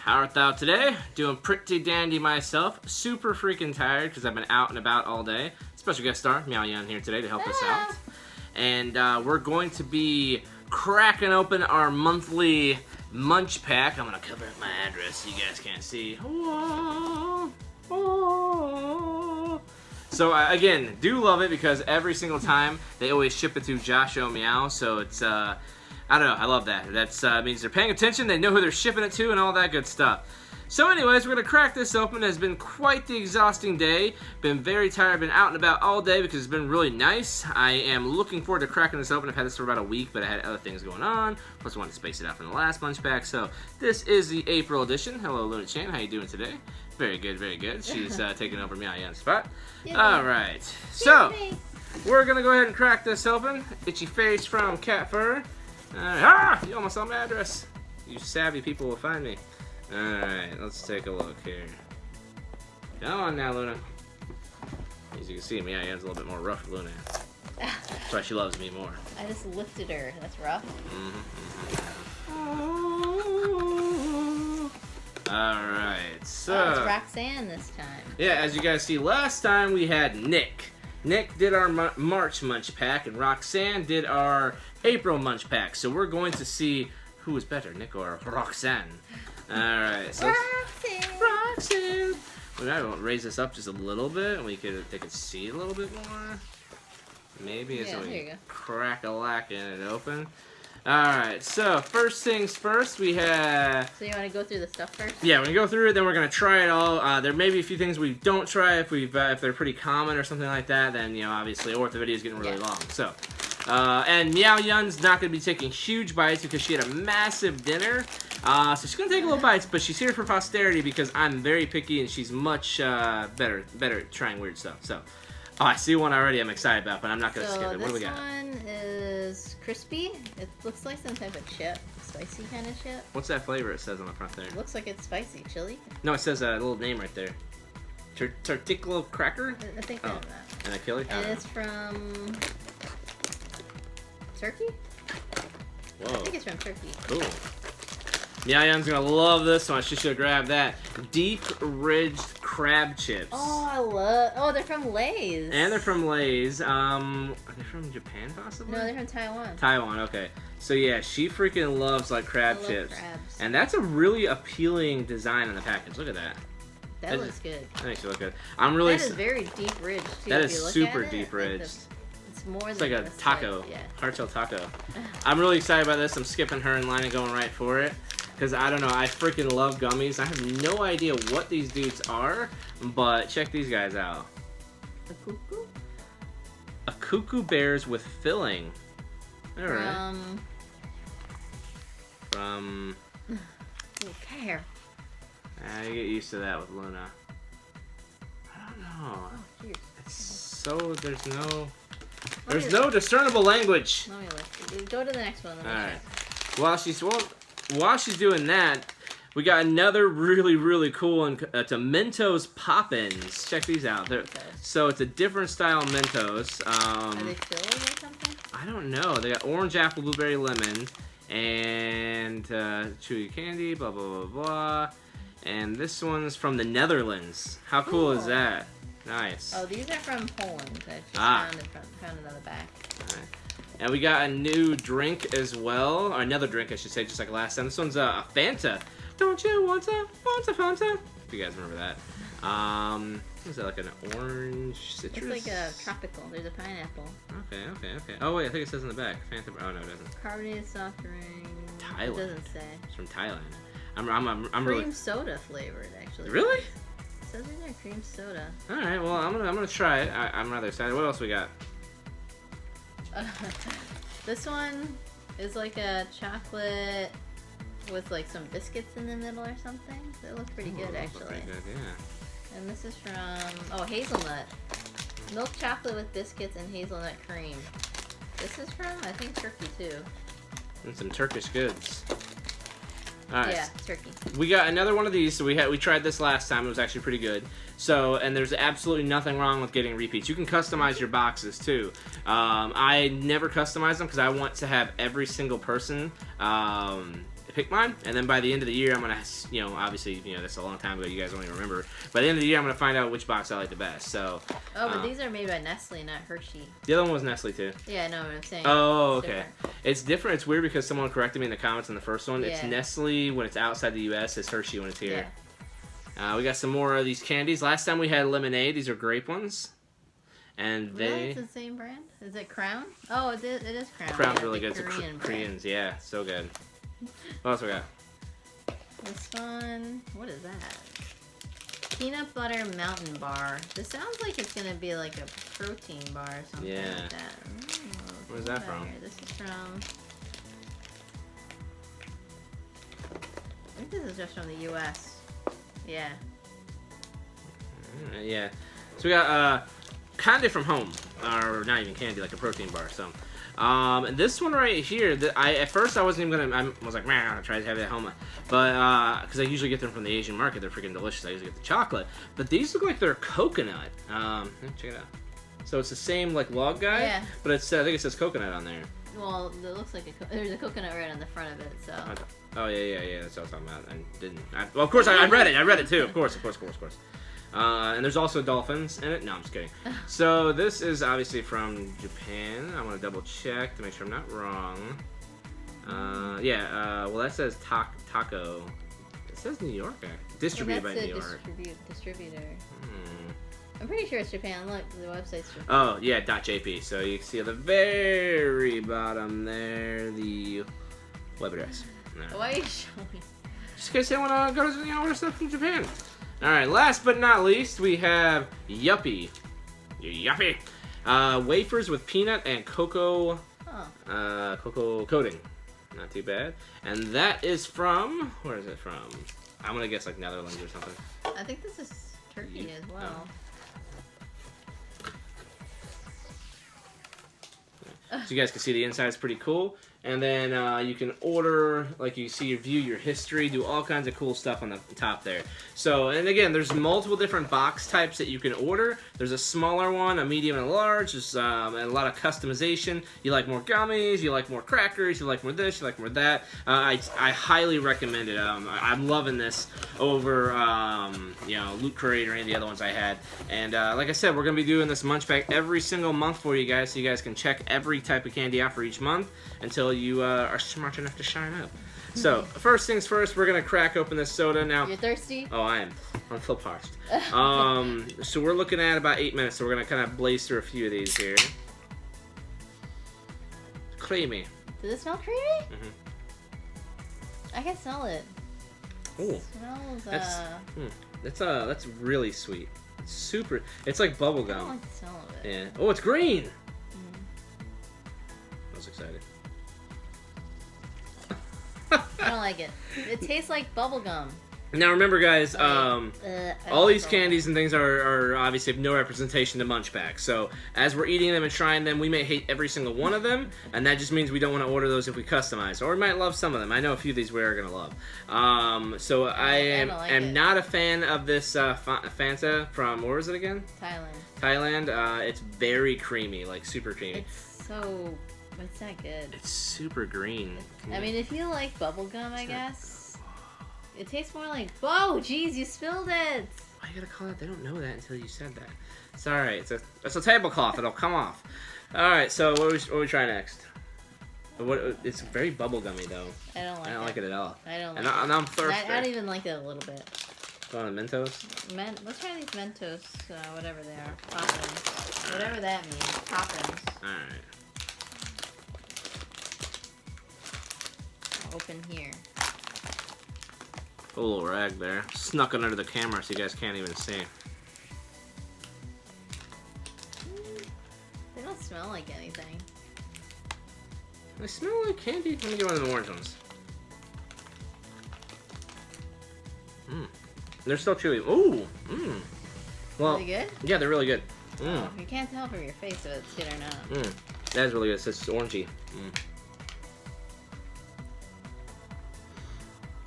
How art thou today? Doing pretty dandy myself. Super freaking tired because I've been out and about all day. Special guest star, Meow Yan here today to help us out. And we're going to be cracking open our monthly MunchPak. I'm going to cover up my address so you guys can't see. So again, do love it because every single time they always ship it to Josh O Meow. So it's, I don't know, I love that. That means they're paying attention, they know who they're shipping it to and all that good stuff. So anyways, we're going to crack this open. It has been quite the exhausting day. Been very tired, been out and about all day because it's been really nice. I am looking forward to cracking this open. I've had this for about a week, but I had other things going on. Plus I wanted to space it out from the last MunchPak. So this is the April edition. Hello Luna Chan, how you doing today? Very good, very good. She's taking over Meow Yan's spot. Yeah. Alright, so we're going to go ahead and crack this open. Itchy face from Cat Fur. You almost saw my address. You savvy people will find me. Alright, let's take a look here. Come on now, Luna. As you can see, Meow Yan's a little bit more rough than Luna. That's why she loves me more. I just lifted her. That's rough. Alright, so... Oh, it's Roxanne this time. Yeah, as you guys see, last time we had Nick. Nick did our March MunchPak, and Roxanne did our April MunchPak. So we're going to see who is better, Nick or Roxanne. Alright, so... Roxanne! We might raise this up just a little bit, and they could see a little bit more. Maybe as we crack-a-lacking it open. Alright, so first things first, we have... So you want to go through the stuff first? Yeah, we're going to go through it, then we're going to try it all. There may be a few things we don't try if they're pretty common or something like that, then, you know, obviously, or if the video is getting really long. So, and Meow Yan's not going to be taking huge bites because she had a massive dinner. So she's going to take little bites, but she's here for posterity because I'm very picky and she's much better at trying weird stuff. So, I see one already I'm excited about, but I'm not going to skip it. What do we got? This one is crispy. It looks like some type of chip. Spicy kind of chip. What's that flavor it says on the front there? It looks like it's spicy. Chili? No, it says a little name right there. Tortico cracker? I think that's that. And a chili? And it's from... Turkey? Whoa. I think it's from Turkey. Cool. Meow Yan's gonna love this one. She should grab that. Deep ridged crab chips. Oh, I love... Oh, they're from Lay's. And they're from Lay's. Are they from Japan, possibly? No, they're from Taiwan. Taiwan, okay. So yeah, she freaking loves like crab chips. Crabs. And that's a really appealing design on the package. Look at that. That looks good. That makes it look good. I'm really... That is very deep ridged, too. That if is you look super at deep ridged. It's more It's than like a taco. Like, yeah. Hard-shell taco. I'm really excited about this. I'm skipping her in line and going right for it. Because, I don't know, I freaking love gummies. I have no idea what these dudes are, but check these guys out. A cuckoo? A cuckoo bears with filling. Alright. From... Okay. I get used to that with Luna. I don't know. Oh, geez. It's so... There's no discernible language. Let me look. Go to the next one. Alright. While she's doing that, we got another really, really cool one. It's a Mentos Pop-Ins. Check these out. So it's a different style Mentos. Are they filled or something? I don't know. They got orange, apple, blueberry, lemon, and chewy candy, blah, blah, blah, blah. And this one's from the Netherlands. How cool is that? Nice. Oh, these are from Poland. I just found another bag. All right. And we got a new drink as well, or another drink I should say, just like last time. This one's a Fanta. Don't you want a Fanta? If you guys remember that. Is that like an orange citrus? It's like a tropical. There's a pineapple. Okay. Oh wait, I think it says in the back. Fanta. Oh no, it doesn't. Carbonated soft drink. Thailand. It doesn't say. It's from Thailand. I'm really. Cream soda flavored, actually. Really? It says in there cream soda. All right. Well, I'm gonna try it. I'm rather excited. What else we got? This one is like a chocolate with like some biscuits in the middle or something. They look pretty good, actually. Pretty good, yeah. And this is from hazelnut, milk chocolate with biscuits and hazelnut cream. This is from I think Turkey too. And some Turkish goods. All right. Yeah, Turkey. We got another one of these. So we tried this last time. It was actually pretty good. So, and there's absolutely nothing wrong with getting repeats. You can customize your boxes too. I never customize them because I want to have every single person pick mine, and then by the end of the year, I'm gonna, obviously, that's a long time ago. You guys don't even remember. By the end of the year, I'm gonna find out which box I like the best. So. Oh, but these are made by Nestle, not Hershey. The other one was Nestle too. Yeah, I know what I'm saying. Oh, okay. Different. It's different. It's weird because someone corrected me in the comments on the first one. Yeah. It's Nestle when it's outside the U.S. It's Hershey when it's here. Yeah. We got some more of these candies. Last time we had lemonade. These are grape ones. And really? It's the same brand? Is it Crown? Oh, it is Crown. Crown's yeah, really good. Korean It's Koreans, yeah, so good. What else we got? This one, what is that? Peanut butter mountain bar. This sounds like it's gonna be like a protein bar or something like that. Where's that from? Here? This is from. I think this is just from the U.S. Yeah. Yeah. So we got candy from home, or not even candy, like a protein bar. So, and this one right here, at first I wasn't even gonna. I was like, man, I'm gonna try to have it at home, but because I usually get them from the Asian market, they're freaking delicious. I usually get the chocolate, but these look like they're coconut. Check it out. So it's the same like log guy, but it's I think it says coconut on there. Well, it looks like there's a coconut right on the front of it. So. Oh yeah. That's what I was talking about. Well, of course I read it. I read it too. Of course. And there's also dolphins in it. No, I'm just kidding. So this is obviously from Japan. I want to double check to make sure I'm not wrong. Well, that says taco. It says New York. Distributed by New York. Distributor. I'm pretty sure it's Japan. Look, the website's Japan. Oh, yeah, .jp. So you can see at the very bottom there the web address. No. Why are you showing? Just in case they want to go to order stuff from Japan. All right, last but not least, we have Yuppie. Wafers with peanut and cocoa, cocoa coating. Not too bad. And that is from, where is it from? I'm going to guess like Netherlands or something. I think this is Turkey as well. So you guys can see the inside is pretty cool. And then you can order, like you see, view your history, do all kinds of cool stuff on the top there. So, and again, there's multiple different box types that you can order. There's a smaller one, a medium and a large. There's and a lot of customization. You like more gummies, you like more crackers, you like more this, you like more that. I highly recommend it. I'm loving this over, Loot Crate or any of the other ones I had. And like I said, we're going to be doing this MunchPak every single month for you guys, so you guys can check every type of candy out for each month until you are smart enough to shine up. So, first things first, we're going to crack open this soda now. You're thirsty? Oh, I am. I'm full parched. So we're looking at about 8 minutes, so we're going to kind of blaze through a few of these here. Creamy. Does it smell creamy? I can smell it. Ooh. It smells, that's really sweet. It's super, it's like bubble gum. I don't like the smell of it. Yeah. Oh, it's green! I was excited. I don't like it. It tastes like bubble gum. Now remember, guys, all these candies and things are obviously have no representation to MunchPak. So as we're eating them and trying them, we may hate every single one of them, and that just means we don't want to order those if we customize. Or we might love some of them. I know a few of these we are going to love. So I am not a fan of this Fanta from, where was it again? Thailand. It's very creamy, like super creamy. It's not good. It's super green. I mean, if you like bubblegum, I guess. It tastes more like... Whoa, jeez, you spilled it! Why you gotta call it? They don't know that until you said that. It's alright. It's a tablecloth. It'll come off. Alright, so what we try next? It's very bubblegummy, though. I don't like it at all. I don't like it. And I'm thirsty. I don't even like it a little bit. Go on Mentos? Let's try these Mentos, whatever they are. Poppins. Whatever that means. Poppins. Alright. Open here. A little rag there. Snuck it under the camera so you guys can't even see. They don't smell like anything. They smell like candy. Let me get one of the orange ones. They're still chewy. Ooh! Well, Are they good? Yeah, they're really good. Oh, you can't tell from your face if it's good or not. That is really good. It's orangey.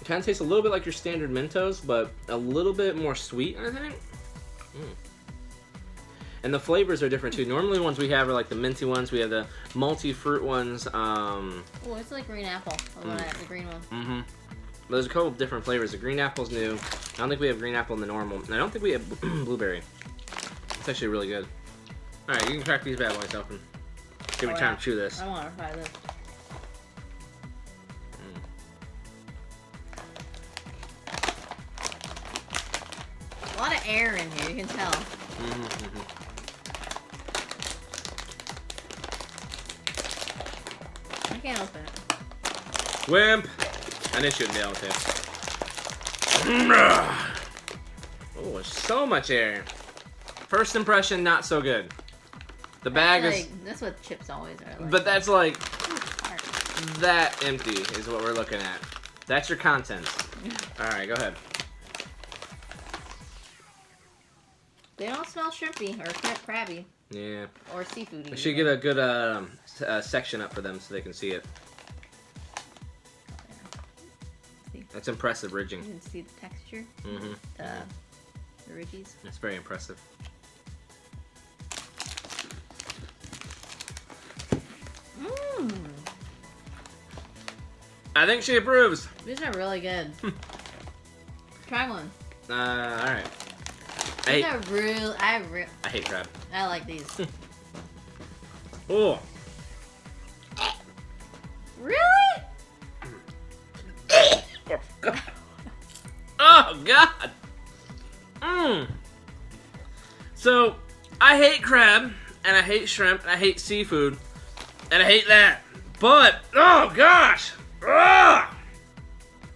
It kind of tastes a little bit like your standard Mentos, but a little bit more sweet, I think. And the flavors are different too. Normally the ones we have are like the minty ones. We have the multi-fruit ones. Oh, it's like green apple. The green one. Mm-hmm. There's a couple of different flavors. The green apple's new. I don't think we have green apple in the normal. And I don't think we have blueberry. It's actually really good. Alright, you can crack these bad boys open. Give me time to chew this. I want to try this. A lot of air in here, you can tell. I can't open it. Wimp! I knew she wouldn't be able to. Oh, there's so much air. First impression, not so good. The bag is... That's what chips always are like. But that's like... That empty is what we're looking at. That's your content. Alright, go ahead. They don't smell shrimpy or crabby. Yeah. Or seafoody. We should get a good section up for them so they can see it. That's impressive ridging. You can see the texture. The ridges. It's very impressive. I think she approves. These are really good. Try one. Alright. These are real. I hate crab. I like these. Oh. Really? Oh God. So I hate crab and I hate shrimp and I hate seafood and I hate that. But oh gosh. Ugh!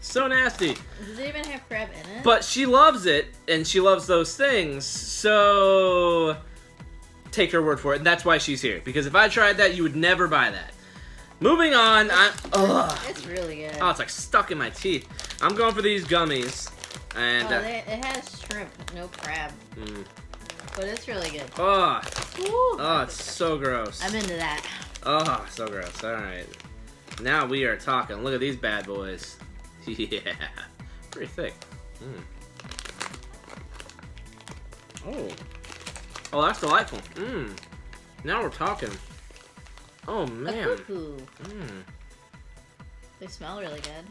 So nasty. Does it even have crab in it? But she loves it, and she loves those things, so take her word for it, and that's why she's here. Because if I tried that, you would never buy that. Moving on, It's really good. Oh, it's like stuck in my teeth. I'm going for these gummies, and it has shrimp, no crab. But it's really good. Oh, it's so gross. I'm into that. Oh, so gross. All right. Now we are talking. Look at these bad boys. Yeah. Pretty thick. Oh, that's delightful. Now we're talking. Oh, man. They smell really good.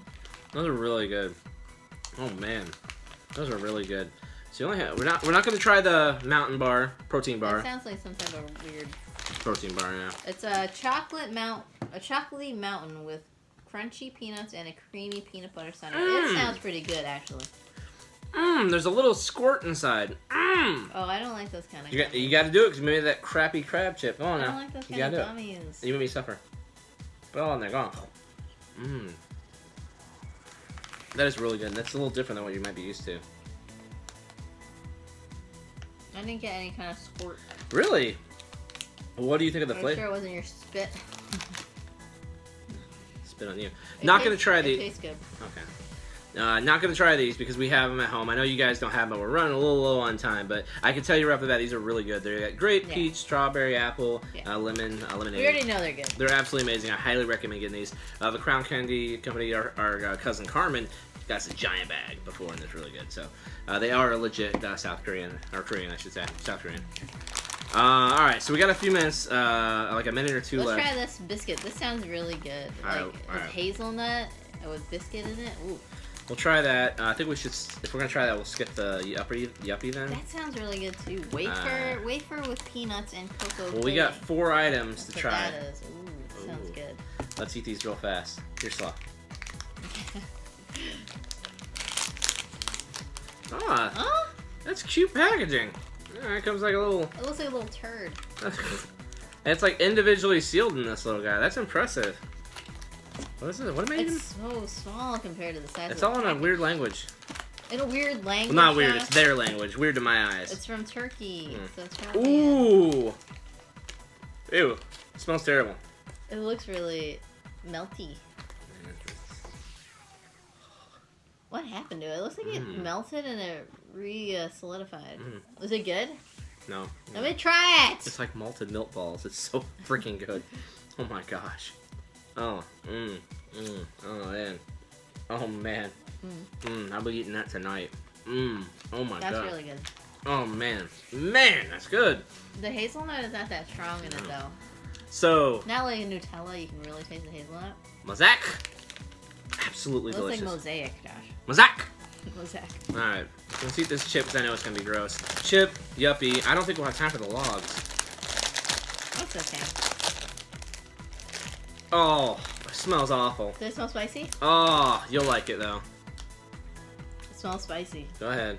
Those are really good. Oh, man. Those are really good. So you only have, we're not going to try the mountain bar, protein bar. It sounds like some type of weird protein bar, yeah. It's a chocolatey mountain with crunchy peanuts and a creamy peanut butter center. It sounds pretty good, actually. There's a little squirt inside. Oh, I don't like those kind of gummies. You got to do it because you made that crappy crab chip. Go on now. I don't like those kind of gummies. You made me suffer. Put it all in there. Go on. That is really good. That's a little different than what you might be used to. I didn't get any kind of squirt. Really? What do you think of the flavor? Sure it wasn't your spit. Spit on you. Not going to try these. It tastes good. Okay. Not going to try these because we have them at home. I know you guys don't have them. We're running a little low on time, but I can tell you right off the bat, these are really good. They're grape, peach, strawberry, apple, lemon, lemonade. We already know they're good. They're absolutely amazing. I highly recommend getting these. The Crown Candy Company, our cousin Carmen, got us a giant bag before, and it's really good. So they are legit South Korean, or Korean, I should say. South Korean. Alright, so we got a few minutes, like a minute or two left. Let's try this biscuit. This sounds really good. With hazelnut, with biscuit in it. Ooh. We'll try that. I think we should, if we're going to try that, we'll skip the yuppie then. That sounds really good too. Wafer with peanuts and cocoa. Well, we got 4 items to try. That is. Ooh, sounds good. Let's eat these real fast. Here's slaw. That's cute packaging. It comes like a little... It looks like a little turd. And it's like individually sealed in this little guy. That's impressive. What is it? What am I eating? It's so small compared to the size It's of all the in a weird language. In a weird language? Well, not weird. It's their language. Weird to my eyes. It's from Turkey. So it's probably Ooh! Ew. It smells terrible. It looks really melty. What happened to it? It looks like it melted and it re-solidified. Was it good? No. Let me try it! It's like malted milk balls. It's so freaking good. Oh my gosh. Oh. Oh man. Oh man. I'll be eating that tonight. Oh my god. That's really good. Oh man, that's good. The hazelnut is not that strong in it though. So Not like a Nutella, you can really taste the hazelnut. mosaic, absolutely It looks delicious. like mosaic, Josh. Mosaic. Mosaic. All right, let's eat this chip because I know it's gonna be gross. Chip, yuppie. I don't think we'll have time for the logs. That's okay. Oh, it smells awful. Does it smell spicy? Oh, you'll like it though. It smells spicy. Go ahead.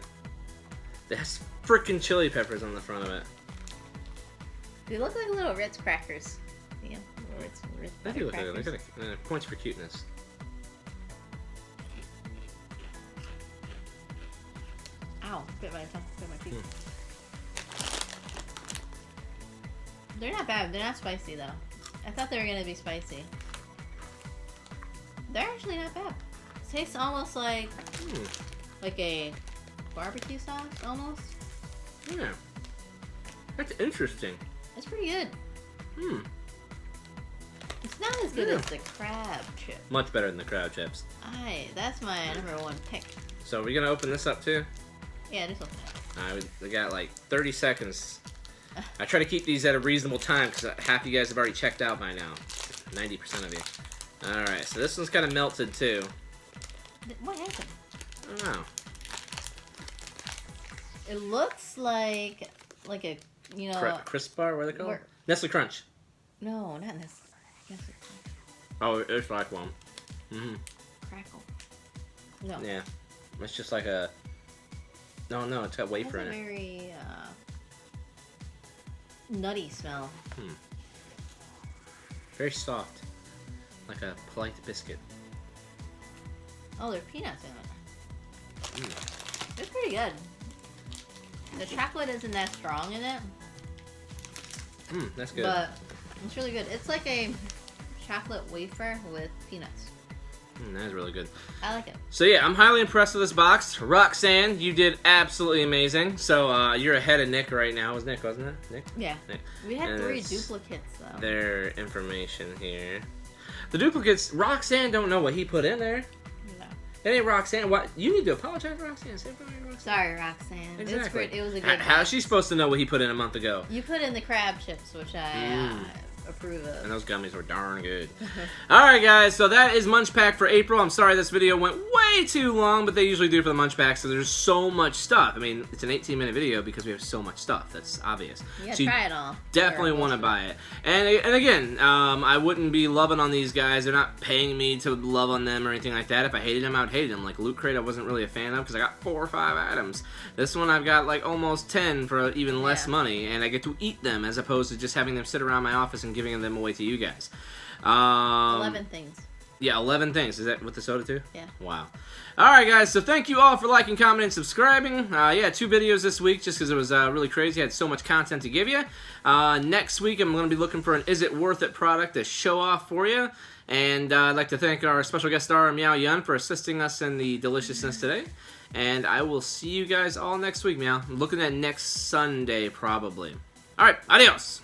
It has freaking chili peppers on the front of it. They look like little Ritz crackers. Yeah, Ritz I do look like it. crackers. Look at it. Points for cuteness. Ow, bit my teeth. They're not bad. They're not spicy though. I thought they were gonna be spicy. They're actually not bad. It tastes almost like a barbecue sauce, almost. Yeah. That's interesting. It's pretty good. It's not as good as the crab chip. Much better than the crab chips. That's my #1 pick. So are we gonna open this up too? Yeah, just open it. Alright, we got like 30 seconds. I try to keep these at a reasonable time because half you guys have already checked out by now. 90% of you. Alright, so this one's kind of melted too. What happened? I don't know. It looks like a, you know... Crisp bar, what are they called? Where- Nestle Crunch. No, not this. I guess it's Oh, it's like one. crackle. No. Yeah. It's just like a... No, it's got wafer in That's a it. very nutty smell. Very soft. Like a polite biscuit. Oh, there's peanuts in it. It's pretty good. The chocolate isn't that strong in it, That's good. but it's really good. It's like a chocolate wafer with peanuts. That is really good. I like it. So yeah, I'm highly impressed with this box. Roxanne, you did absolutely amazing. So you're ahead of Nick right now. It was Nick, wasn't it? Nick? Yeah. Nick. We had And 3 it's duplicates though. Their information here. The duplicates, Roxanne don't know what he put in there. No. It ain't Roxanne. What? You need to apologize, Roxanne. Say sorry, Roxanne. Sorry, Roxanne. Exactly. It was a good How's she supposed to know what he put in a month ago? You put in the crab chips, which I approve of. And those gummies were darn good. Alright guys, so that is MunchPak for April. I'm sorry this video went way too long, but they usually do for the MunchPak, so there's so much stuff. I mean, it's an 18-minute video because we have so much stuff. That's obvious. Yeah, so try it all. Definitely want to buy it. And again, I wouldn't be loving on these guys. They're not paying me to love on them or anything like that. If I hated them, I would hate them. Like Loot Crate, I wasn't really a fan of because I got 4 or 5 items. This one, I've got like almost 10 for even less money, and I get to eat them as opposed to just having them sit around my office and giving them away to you guys. 11 things. Yeah, 11 things. Is that with the soda too? Yeah. Wow. Alright guys, so thank you all for liking, commenting, and subscribing. Yeah, 2 videos this week just because it was really crazy. I had so much content to give you. Next week I'm going to be looking for an Is It Worth It product to show off for you. And I'd like to thank our special guest star, Meow Yun, for assisting us in the deliciousness today. And I will see you guys all next week, Meow. I'm looking at next Sunday, probably. Alright, adios!